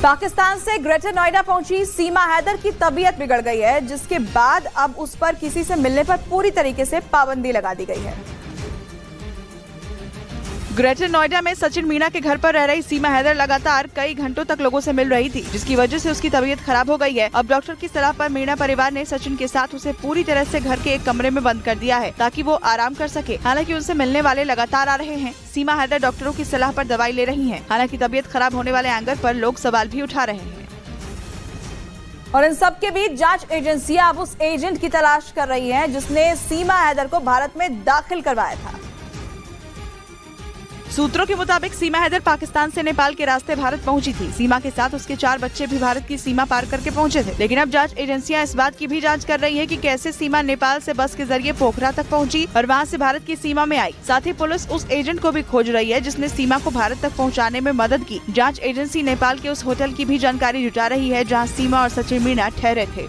पाकिस्तान से ग्रेटर नोएडा पहुंची सीमा हैदर की तबीयत बिगड़ गई है, जिसके बाद अब उस पर किसी से मिलने पर पूरी तरीके से पाबंदी लगा दी गई है। ग्रेटर नोएडा में सचिन मीणा के घर पर रह रही सीमा हैदर लगातार कई घंटों तक लोगों से मिल रही थी, जिसकी वजह से उसकी तबीयत खराब हो गई है। अब डॉक्टर की सलाह पर मीणा परिवार ने सचिन के साथ उसे पूरी तरह से घर के एक कमरे में बंद कर दिया है, ताकि वो आराम कर सके। हालांकि उनसे मिलने वाले लगातार आ रहे हैं। सीमा हैदर डॉक्टरों की सलाह पर दवाई ले रही है। हालांकि तबीयत खराब होने वाले एंगर पर लोग सवाल भी उठा रहे हैं। और इन सब के बीच जांच एजेंसियां अब उस एजेंट की तलाश कर रही हैं, जिसने सीमा हैदर को भारत में दाखिल करवाया था। सूत्रों के मुताबिक सीमा हैदर पाकिस्तान से नेपाल के रास्ते भारत पहुंची थी। सीमा के साथ उसके 4 बच्चे भी भारत की सीमा पार करके पहुंचे थे। लेकिन अब जांच एजेंसियां इस बात की भी जांच कर रही है कि कैसे सीमा नेपाल से बस के जरिए पोखरा तक पहुंची और वहां से भारत की सीमा में आई। साथ ही पुलिस उस एजेंट को भी खोज रही है, जिसने सीमा को भारत तक पहुँचाने में मदद की। जाँच एजेंसी नेपाल के उस होटल की भी जानकारी जुटा रही है, जहाँ सीमा और सचिन मीणा ठहरे थे।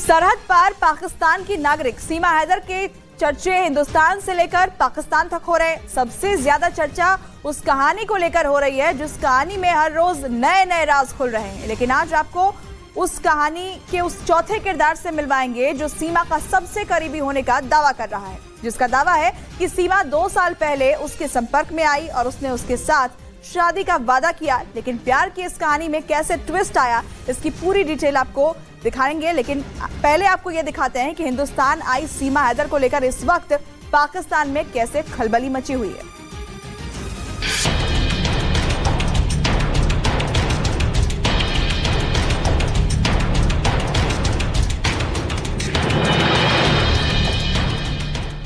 सरहद पार पाकिस्तान की नागरिक सीमा हैदर के चर्चे हिंदुस्तान से लेकर पाकिस्तान तक हो रहे। सबसे ज्यादा चर्चा उस कहानी को लेकर हो रही है, जिस कहानी में हर रोज नए नए राज खुल रहे हैं। लेकिन आज आपको उस कहानी के उस चौथे किरदार से मिलवाएंगे, जो सीमा का सबसे करीबी होने का दावा कर रहा है, जिसका दावा है कि सीमा 2 साल पहले उसके संपर्क में आई और उसने उसके साथ शादी का वादा किया। लेकिन प्यार की इस कहानी में कैसे ट्विस्ट आया, इसकी पूरी डिटेल आपको दिखाएंगे। लेकिन पहले आपको ये दिखाते हैं कि हिंदुस्तान आई सीमा हैदर को लेकर इस वक्त पाकिस्तान में कैसे खलबली मची हुई है।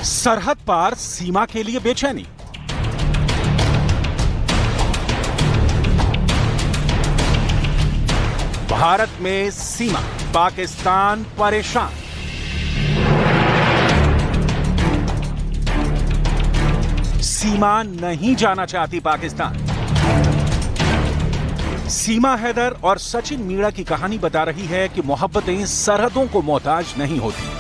सरहद पार सीमा के लिए बेचैनी। भारत में सीमा, पाकिस्तान परेशान। सीमा नहीं जाना चाहती पाकिस्तान। सीमा हैदर और सचिन मीणा की कहानी बता रही है कि मोहब्बतें सरहदों को मोहताज नहीं होती।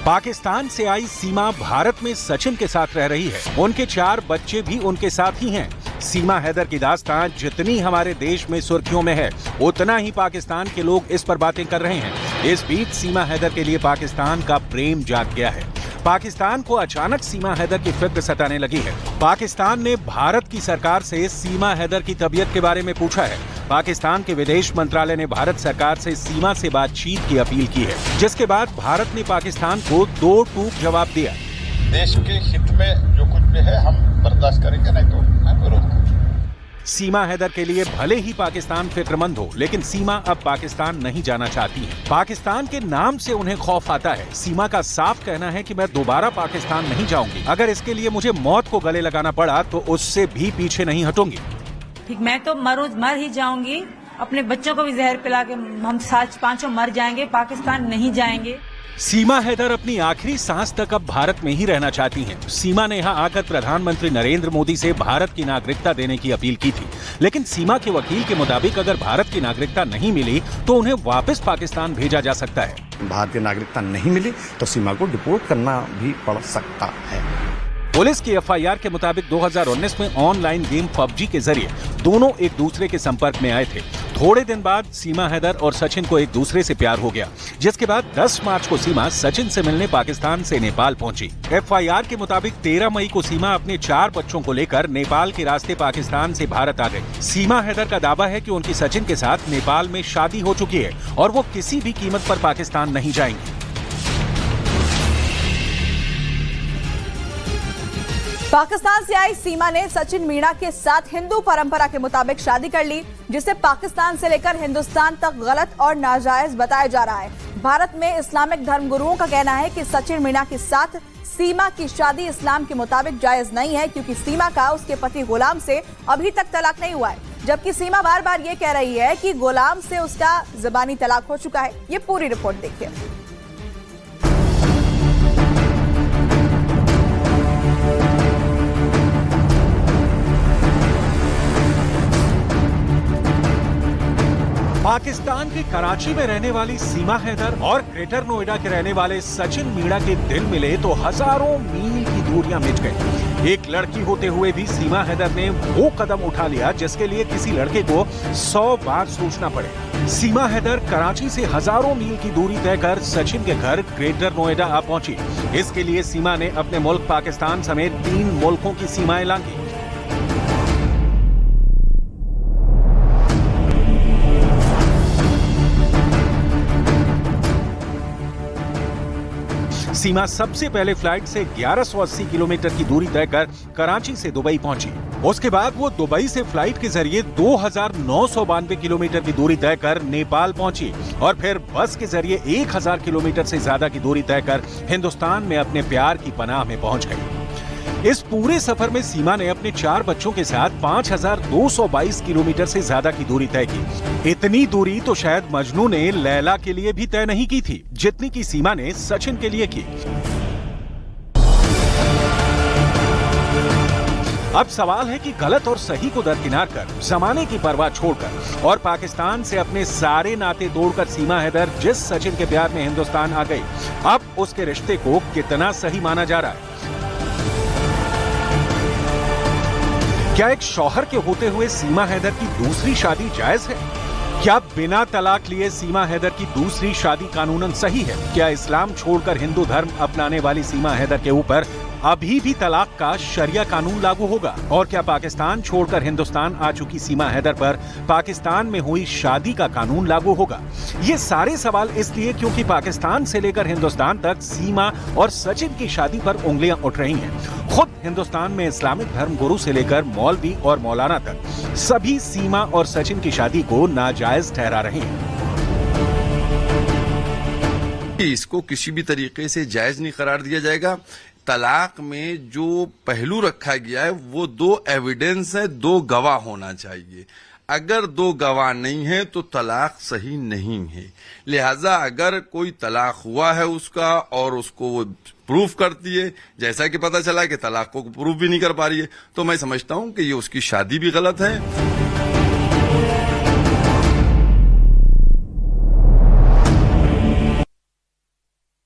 पाकिस्तान से आई सीमा भारत में सचिन के साथ रह रही है। उनके 4 बच्चे भी उनके साथ ही हैं। सीमा हैदर की दास्तान जितनी हमारे देश में सुर्खियों में है, उतना ही पाकिस्तान के लोग इस पर बातें कर रहे हैं। इस बीच सीमा हैदर के लिए पाकिस्तान का प्रेम जाग गया है। पाकिस्तान को अचानक सीमा हैदर की फिक्र सताने लगी है। पाकिस्तान ने भारत की सरकार से सीमा हैदर की तबीयत के बारे में पूछा है। पाकिस्तान के विदेश मंत्रालय ने भारत सरकार से सीमा से बातचीत की अपील की है, जिसके बाद भारत ने पाकिस्तान को 2 टूक जवाब दिया। देश के हित में जो कुछ भी है हम बर्दाश्त करेंगे, नहीं तो हम विरोध करेंगे। सीमा हैदर के लिए भले ही पाकिस्तान फिक्रमंद हो, लेकिन सीमा अब पाकिस्तान नहीं जाना चाहती है। पाकिस्तान के नाम से उन्हें खौफ आता है। सीमा का साफ कहना है कि मैं दोबारा पाकिस्तान नहीं जाऊंगी। अगर इसके लिए मुझे मौत को गले लगाना पड़ा तो उससे भी पीछे नहीं हटूंगी। ठीक, मैं तो मर ही जाऊंगी। अपने बच्चों को भी जहर पिला के हम 5 मर जाएंगे, पाकिस्तान नहीं जाएंगे। सीमा हैदर अपनी आखिरी सांस तक अब भारत में ही रहना चाहती हैं। सीमा ने यहां आकर प्रधानमंत्री नरेंद्र मोदी से भारत की नागरिकता देने की अपील की थी। लेकिन सीमा के वकील के मुताबिक अगर भारत की नागरिकता नहीं मिली तो उन्हें वापस पाकिस्तान भेजा जा सकता है। भारतीय नागरिकता नहीं मिली तो सीमा को डिपोर्ट करना भी पड़ सकता है। पुलिस की एफआईआर के मुताबिक 2019 में ऑनलाइन गेम PUBG के जरिए दोनों एक दूसरे के संपर्क में आए थे। थोड़े दिन बाद सीमा हैदर और सचिन को एक दूसरे से प्यार हो गया, जिसके बाद 10 मार्च को सीमा सचिन से मिलने पाकिस्तान से नेपाल पहुंची। एफआईआर के मुताबिक 13 मई को सीमा अपने 4 बच्चों को लेकर नेपाल के रास्ते पाकिस्तान से भारत आ गई। सीमा हैदर का दावा है कि उनकी सचिन के साथ नेपाल में शादी हो चुकी है और वो किसी भी कीमत पर पाकिस्तान नहीं जाएंगी। पाकिस्तान से आई सीमा ने सचिन मीणा के साथ हिंदू परंपरा के मुताबिक शादी कर ली, जिसे पाकिस्तान से लेकर हिंदुस्तान तक गलत और नाजायज बताया जा रहा है। भारत में इस्लामिक धर्मगुरुओं का कहना है कि सचिन मीणा के साथ सीमा की शादी इस्लाम के मुताबिक जायज नहीं है, क्योंकि सीमा का उसके पति गुलाम से अभी तक तलाक नहीं हुआ है। जबकि सीमा बार बार ये कह रही है कि गुलाम से उसका ज़बानी तलाक हो चुका है। ये पूरी रिपोर्ट देखिए। पाकिस्तान के कराची में रहने वाली सीमा हैदर और ग्रेटर नोएडा के रहने वाले सचिन मीणा के दिल मिले तो हजारों मील की दूरियां मिट गई। एक लड़की होते हुए भी सीमा हैदर ने वो कदम उठा लिया जिसके लिए किसी लड़के को 100 बार सोचना पड़े। सीमा हैदर कराची से हजारों मील की दूरी तय कर सचिन के घर ग्रेटर नोएडा आ पहुंची। इसके लिए सीमा ने अपने मुल्क पाकिस्तान समेत 3 मुल्कों की सीमाएं लांघी। सीमा सबसे पहले फ्लाइट से 1180 किलोमीटर की दूरी तय कर कराची से दुबई पहुंची। उसके बाद वो दुबई से फ्लाइट के जरिए 2992 किलोमीटर की दूरी तय कर नेपाल पहुंची और फिर बस के जरिए 1000 किलोमीटर से ज्यादा की दूरी तय कर हिंदुस्तान में अपने प्यार की पनाह में पहुंच गई। इस पूरे सफर में सीमा ने अपने 4 बच्चों के साथ 5222 किलोमीटर से ज्यादा की दूरी तय की। इतनी दूरी तो शायद मजनू ने लैला के लिए भी तय नहीं की थी जितनी की सीमा ने सचिन के लिए की। अब सवाल है कि गलत और सही को दरकिनार कर, जमाने की परवाह छोड़कर और पाकिस्तान से अपने सारे नाते तोड़कर सीमा हैदर जिस सचिन के प्यार में हिंदुस्तान आ गई, अब उसके रिश्ते को कितना सही माना जा रहा है? क्या एक शौहर के होते हुए सीमा हैदर की दूसरी शादी जायज है? क्या बिना तलाक लिए सीमा हैदर की दूसरी शादी कानूनन सही है? क्या इस्लाम छोड़कर हिंदू धर्म अपनाने वाली सीमा हैदर के ऊपर अभी भी तलाक का शरिया कानून लागू होगा? और क्या पाकिस्तान छोड़कर हिंदुस्तान आ चुकी सीमा हैदर पर पाकिस्तान में हुई शादी का कानून लागू होगा? ये सारे सवाल इसलिए क्योंकि पाकिस्तान से लेकर हिंदुस्तान तक सीमा और सचिन की शादी पर उंगलियां उठ रही हैं। खुद हिंदुस्तान में इस्लामिक धर्म गुरु से लेकर मौलवी और मौलाना तक सभी सीमा और सचिन की शादी को नाजायज ठहरा रहे हैं। इसको किसी भी तरीके से जायज नहीं करार दिया जाएगा। तलाक में जो पहलू रखा गया है वो 2 एविडेंस है, 2 गवाह होना चाहिए। अगर 2 गवाह नहीं है तो तलाक सही नहीं है। लिहाजा अगर कोई तलाक हुआ है उसका और उसको वो प्रूफ करती है, जैसा कि पता चला कि तलाक को प्रूफ भी नहीं कर पा रही है, तो मैं समझता हूं कि ये उसकी शादी भी गलत है।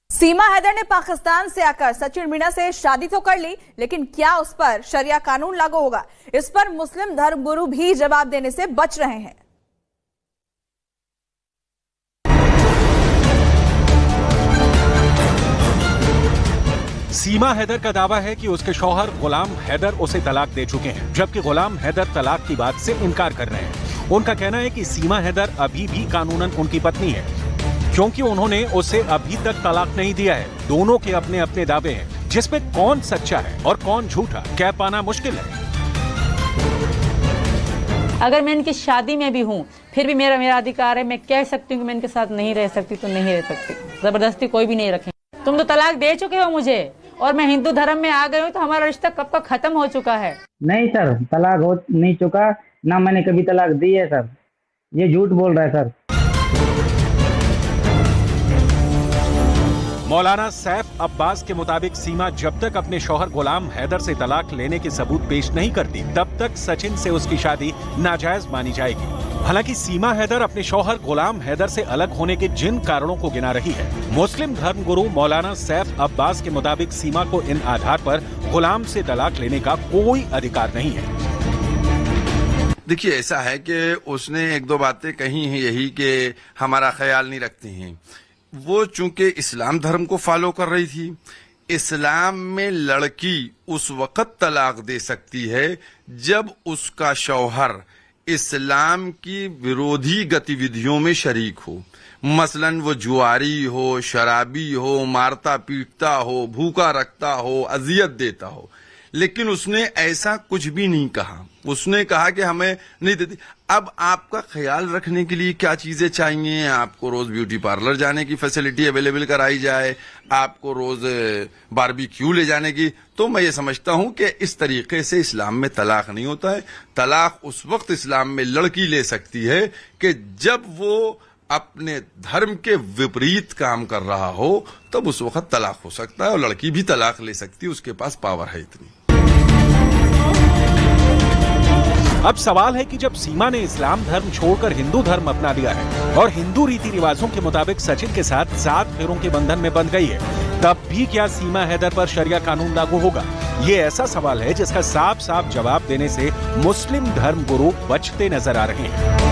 सीमा हैदर ने पाकिस्तान से आकर सचिन मीणा से शादी तो कर ली, लेकिन क्या उस पर शरिया कानून लागू होगा? इस पर मुस्लिम धर्मगुरु भी जवाब देने से बच रहे हैं। सीमा हैदर का दावा है कि उसके शौहर गुलाम हैदर उसे तलाक दे चुके हैं, जबकि गुलाम हैदर तलाक की बात से इनकार कर रहे हैं। उनका कहना है कि सीमा हैदर अभी भी कानूनन उनकी पत्नी है क्योंकि उन्होंने उसे अभी तक तलाक नहीं दिया है। दोनों के अपने अपने दावे हैं जिसमें कौन सच्चा है और कौन झूठा कह पाना मुश्किल है। अगर मैं इनकी शादी में भी हूँ फिर भी मेरा अधिकार है, मैं कह सकती हूँ कि मैं इनके साथ नहीं रह सकती तो नहीं रह सकती। जबरदस्ती कोई भी नहीं रखेंगे। तुम तो तलाक दे चुके हो मुझे और मैं हिंदू धर्म में आ गई हूँ, तो हमारा रिश्ता कब का खत्म हो चुका है। नहीं सर, तलाक हो नहीं चुका, ना मैंने कभी तलाक दी है सर। ये झूठ बोल रहा है सर। मौलाना सैफ अब्बास के मुताबिक सीमा जब तक अपने शौहर गुलाम हैदर से तलाक लेने के सबूत पेश नहीं करती तब तक सचिन से उसकी शादी नाजायज मानी जाएगी। हालांकि सीमा हैदर अपने शौहर गुलाम हैदर से अलग होने के जिन कारणों को गिना रही है, मुस्लिम धर्मगुरु मौलाना सैफ अब्बास के मुताबिक सीमा को इन आधार पर गुलाम से तलाक लेने का कोई अधिकार नहीं है। देखिए, ऐसा है कि उसने 1-2 बातें कही हैं यही कि हमारा ख्याल नहीं रखते हैं। वो चूंकि इस्लाम धर्म को फॉलो कर रही थी, इस्लाम में लड़की उस वक्त तलाक दे सकती है जब उसका शौहर इस्लाम की विरोधी गतिविधियों में शरीक हो। मसलन वो जुआरी हो, शराबी हो, मारता पीटता हो, भूखा रखता हो, अजियत देता हो। लेकिन उसने ऐसा कुछ भी नहीं कहा। उसने कहा कि हमें नहीं देती। अब आपका ख्याल रखने के लिए क्या चीजें चाहिए? आपको रोज ब्यूटी पार्लर जाने की फैसिलिटी अवेलेबल कराई जाए, आपको रोज बारबेक्यू ले जाने की। तो मैं ये समझता हूं कि इस तरीके से इस्लाम में तलाक नहीं होता है। तलाक उस वक्त इस्लाम में लड़की ले सकती है कि जब वो अपने धर्म के विपरीत काम कर रहा हो, तब उस वक्त तलाक हो सकता है। और लड़की भी तलाक ले सकती है, उसके पास पावर है इतनी। अब सवाल है कि जब सीमा ने इस्लाम धर्म छोड़कर हिंदू धर्म अपना लिया है और हिंदू रीति रिवाजों के मुताबिक सचिन के साथ 7 फेरों के बंधन में बंध गई है, तब भी क्या सीमा हैदर पर शरिया कानून लागू होगा? ये ऐसा सवाल है जिसका साफ साफ जवाब देने से मुस्लिम धर्म गुरु बचते नजर आ रहे हैं।